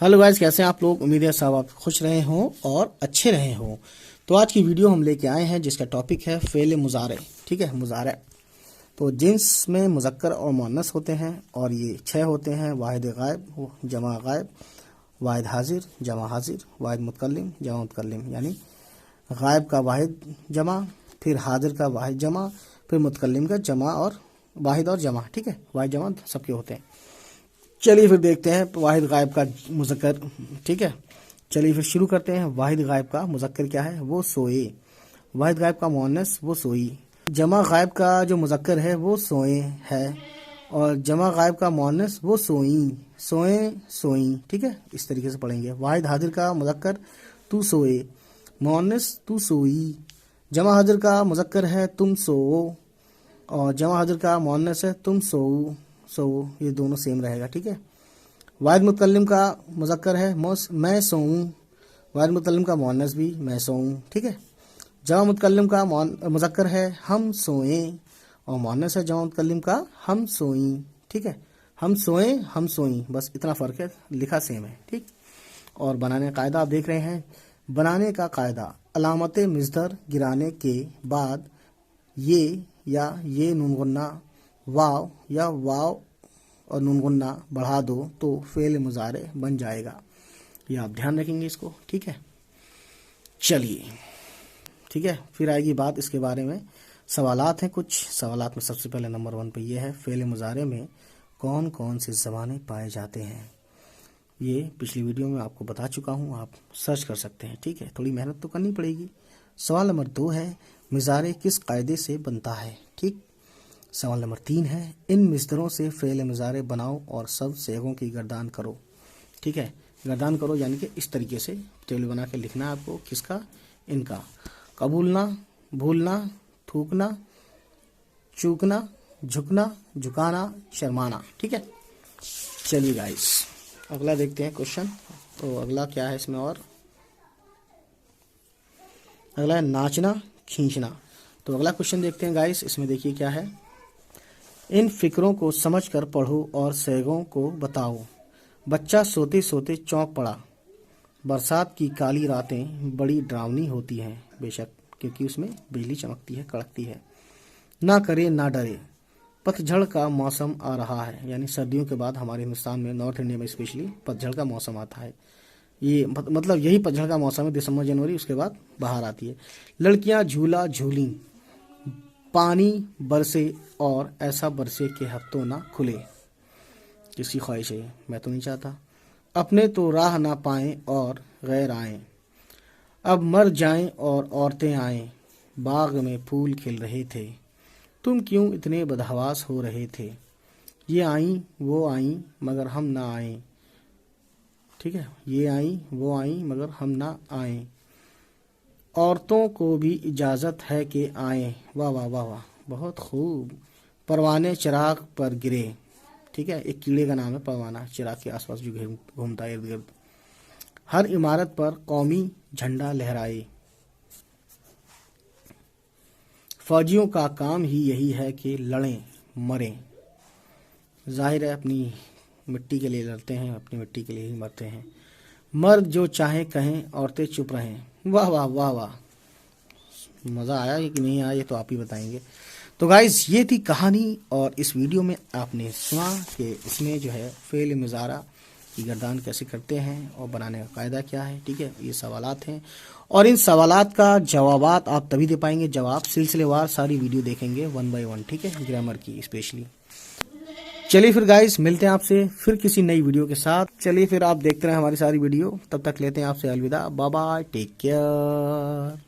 Hello guys, कैसे हैं आप लोग। उम्मीद है सब आप खुश रहे हों और अच्छे रहे हों। तो आज की वीडियो हम लेके आए हैं जिसका टॉपिक है फेल मुजारे। ठीक है, मुजारे तो जिन्स में मुज़क्कर और मुअन्नस होते हैं और ये 6 होते हैं। वाहिद गायब, जमा गायब, वाहिद हाजिर, जमा हाजिर, वाहिद मुतकल्लिम, जमा मुतकल्लिम। यानी गायब का वाहिद जमा, फिर हाजिर का वाहिद जमा, फिर मुतकल्लिम का जमा और वाहिद और जमा। ठीक है, वाहिद जमा सबके होते हैं। चलिए फिर देखते हैं वाहिद गायब का मुज़क्कर। ठीक है, चलिए फिर शुरू करते हैं। वाहिद गायब का मुज़क्कर क्या है? वो सोए। वाहिद गायब का मुअन्नस वो सोई। जमा गायब का जो मुज़क्कर है वो सोए है, और जमा गायब का मुअन्नस वो सोई, सोए सोई। ठीक है, इस तरीके से पढ़ेंगे। वाहिद हाजिर का मुज़क्कर तू सोए, मुअन्नस तू सोई। जमा हाजिर का मुज़क्कर है तुम सो, और जमा हाजिर का मुअन्नस है तुम सो, ये दोनों सेम रहेगा। ठीक है। वाहिद मुतकल्लिम का मुज़क्कर है मैं सोऊं, वाहिद मुतकल्लिम का मुअन्नस भी मैं सोऊं। ठीक है। जमा मुतकल्लिम का मुज़क्कर है हम सोएं, और मुअन्नस है जमा मुतकल्लिम का हम सोईं। ठीक है, हम सोएं हम सोईं, बस इतना फ़र्क है, लिखा सेम है। ठीक। और बनाने का कायदा आप देख रहे हैं। बनाने का कायदा, अलामत मिज़दर गिराने के बाद ये या ये नून गुन्ना, वाव या वाव और नून गुन्ना बढ़ा दो तो फेल मुजारे बन जाएगा। ये आप ध्यान रखेंगे इसको। ठीक है, चलिए ठीक है। फिर आएगी बात इसके बारे में। सवालात हैं कुछ। सवालात में सबसे पहले नंबर 1 पे ये है, फेल मुजारे में कौन कौन से ज़माने पाए जाते हैं। ये पिछली वीडियो में आपको बता चुका हूँ, आप सर्च कर सकते हैं। ठीक है, थोड़ी मेहनत तो करनी पड़ेगी। सवाल नंबर 2 है, मिज़ारे किस कायदे से बनता है। ठीक। सवाल नंबर 3 है, इन मिसदरों से फ़ेल मुज़ारे बनाओ और सब सेगों की गर्दान करो। ठीक है, गर्दान करो यानी कि इस तरीके से टेबल बना के लिखना है आपको। किसका? इनका। कबूलना, भूलना, थूकना, चूकना, झुकना, झुकाना, शर्माना। ठीक है, चलिए गाइस अगला देखते हैं क्वेश्चन। तो अगला क्या है इसमें, और अगला है नाचना, खींचना। तो अगला क्वेश्चन देखते हैं गाइस। इसमें देखिए क्या है, इन फिक्रों को समझकर पढ़ो और सेगों को बताओ। बच्चा सोते सोते चौंक पड़ा। बरसात की काली रातें बड़ी डरावनी होती हैं, बेशक, क्योंकि उसमें बिजली चमकती है, कड़कती है। ना करे ना डरे, पतझड़ का मौसम आ रहा है। यानी सर्दियों के बाद हमारे हिंदुस्तान में, नॉर्थ इंडिया में स्पेशली, पतझड़ का मौसम आता है। ये मतलब यही पतझड़ का मौसम है, दिसंबर जनवरी, उसके बाद बाहर आती है। लड़कियां झूला झूली, पानी बरसे और ऐसा बरसे कि हफ्तों ना खुले। किसकी ख्वाहिश है? मैं तो नहीं चाहता। अपने तो राह ना पाएं और गैर आएं, अब मर जाएं और औरतें आएं। बाग में फूल खिल रहे थे, तुम क्यों इतने बदहवास हो रहे थे। ये आईं वो आईं मगर हम ना आए। ठीक है, ये आईं वो आईं मगर हम ना आए। औरतों को भी इजाज़त है कि आएं। वाह वाह वाह वाह, बहुत खूब। परवाने चिराग पर गिरे। ठीक है, एक कीड़े का नाम है परवाना, चिराग के आसपास जो घूमता है इर्द गिर्द। हर इमारत पर कौमी झंडा लहराए। फौजियों का काम ही यही है कि लड़ें मरें। जाहिर है अपनी मिट्टी के लिए लड़ते हैं, अपनी मिट्टी के लिए ही मरते हैं। मर्द जो चाहे कहें, औरतें चुप रहें। वाह वाह वाह वाह, मज़ा आया कि नहीं आया ये तो आप ही बताएंगे। तो गाइस ये थी कहानी, और इस वीडियो में आपने सुना कि इसमें जो है फेल मुज़ारा की गर्दान कैसे करते हैं और बनाने का कायदा क्या है। ठीक है, ये सवालात हैं, और इन सवालात का जवाबात आप तभी दे पाएंगे जब आप सिलसिलेवार सारी वीडियो देखेंगे 1 बाय 1। ठीक है, ग्रामर की स्पेशली। चलिए फिर गाइस मिलते हैं आपसे फिर किसी नई वीडियो के साथ। चलिए फिर आप देखते रहें हमारी सारी वीडियो। तब तक लेते हैं आपसे अलविदा। Bye bye, take care.